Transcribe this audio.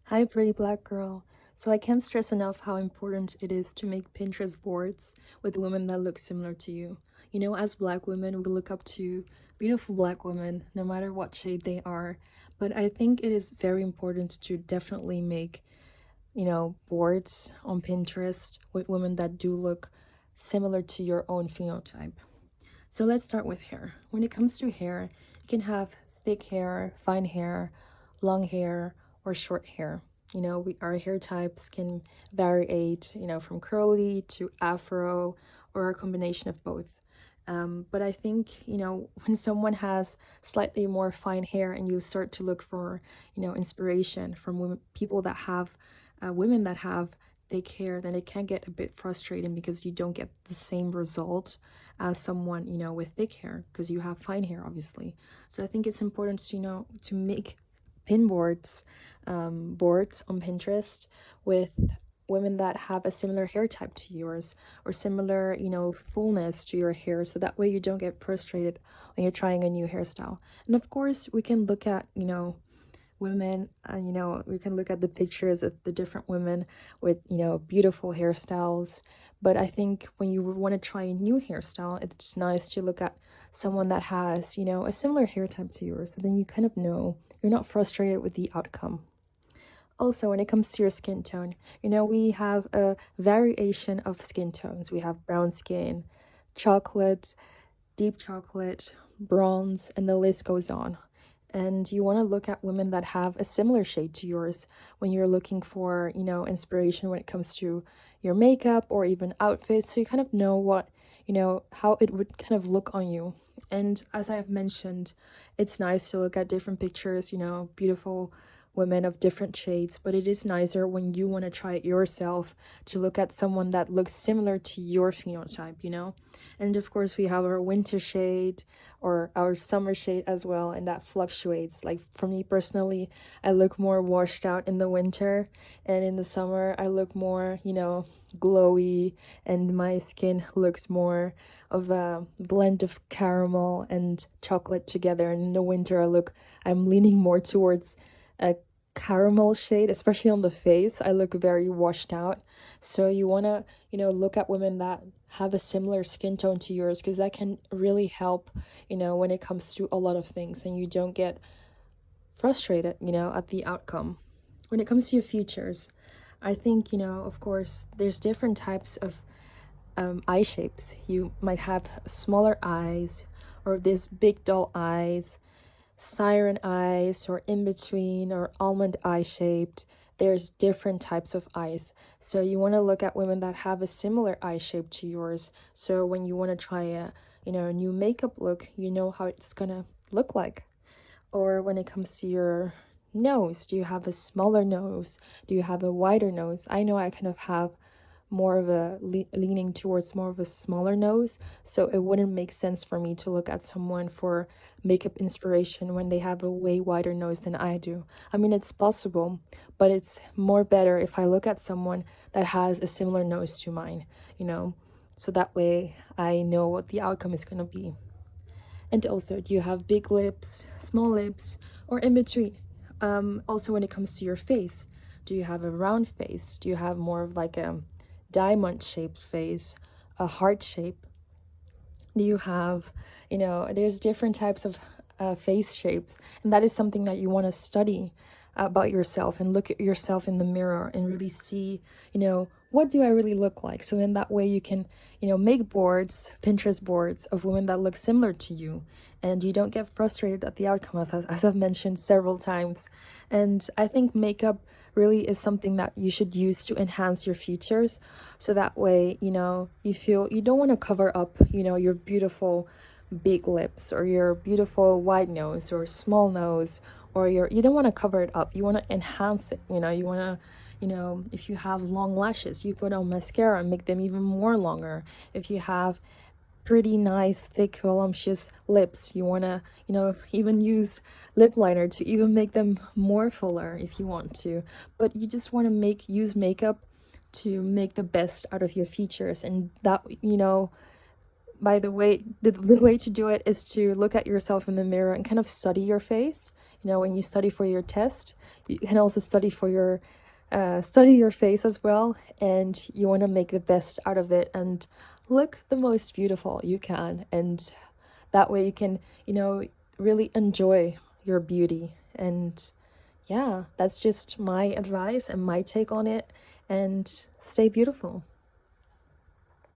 Hi, pretty black girl. So I can't stress enough how important it is to make Pinterest boards with women that look similar to you. You know, as black women, we look up to beautiful black women, no matter what shade they are. But I think it is very important to definitely make, boards on Pinterest with women that do look similar to your own phenotype. So let's start with hair. When it comes to hair, you can have thick hair, fine hair, long hair, or short hair. Our hair types can variate, from curly to afro or a combination of both. But I think, when someone has slightly more fine hair and you start to look for, inspiration from women that have thick hair, then it can get a bit frustrating because you don't get the same result as someone, with thick hair because you have fine hair, obviously. So I think it's important to, to make pin boards, boards on Pinterest with women that have a similar hair type to yours or similar, fullness to your hair. So that way you don't get frustrated when you're trying a new hairstyle. And of course, we can look at, women, we can look at the pictures of the different women with, beautiful hairstyles. But I think when you want to try a new hairstyle, it's nice to look at someone that has, a similar hair type to yours. So then you kind of know you're not frustrated with the outcome. Also, when it comes to your skin tone, we have a variation of skin tones. We have brown skin, chocolate, deep chocolate, bronze, and the list goes on. And you want to look at women that have a similar shade to yours when you're looking for, inspiration when it comes to your makeup or even outfits. So you kind of know what, how it would kind of look on you. And as I have mentioned, it's nice to look at different pictures, beautiful women of different shades, but it is nicer when you want to try it yourself to look at someone that looks similar to your phenotype. And of course, we have our winter shade or our summer shade as well, and that fluctuates. Like for me personally, I look more washed out in the winter, and in the summer, I look more, glowy, and my skin looks more of a blend of caramel and chocolate together. And in the winter, I'm leaning more towards a caramel shade, especially on the face. I look very washed out. So you want to, look at women that have a similar skin tone to yours because that can really help, when it comes to a lot of things and you don't get frustrated, at the outcome. When it comes to your features, I think, of course, there's different types of eye shapes. You might have smaller eyes or this big doll eyes, siren eyes, or in between, or almond eye shaped. There's different types of eyes. So you want to look at women that have a similar eye shape to yours. So when you want to try a new makeup look, you know how it's gonna look like. Or when it comes to your nose, do you have a smaller nose? Do you have a wider nose? I know I kind of have more of a leaning towards more of a smaller nose, so it wouldn't make sense for me to look at someone for makeup inspiration when they have a way wider nose than I do. I mean, it's possible, but it's more better if I look at someone that has a similar nose to mine, so that way I know what the outcome is going to be. And also, do you have big lips, small lips, or in between? Also, when it comes to your face, do you have a round face? Do you have more of like a diamond shaped face, a heart shape? Do you have, there's different types of face shapes, and that is something that you want to study about yourself and look at yourself in the mirror and really see, what do I really look like? So then that way you can, make boards, Pinterest boards of women that look similar to you, and you don't get frustrated at the outcome of, as I've mentioned several times. And I think makeup really is something that you should use to enhance your features, so that way, you feel you don't want to cover up, your beautiful big lips or your beautiful wide nose or small nose, or you don't want to cover it up. You want to enhance it. You want to, if you have long lashes, you put on mascara and make them even more longer. If you have pretty nice thick voluptuous lips, you want to, even use lip liner to even make them more fuller if you want to. But you just want to use makeup to make the best out of your features. And that, by the way, the way to do it is to look at yourself in the mirror and kind of study your face. When you study for your test, you can also study for your study your face as well, and you want to make the best out of it and look the most beautiful you can, and that way you can, you know, really enjoy your beauty. And yeah, that's just my advice and my take on it. And stay beautiful.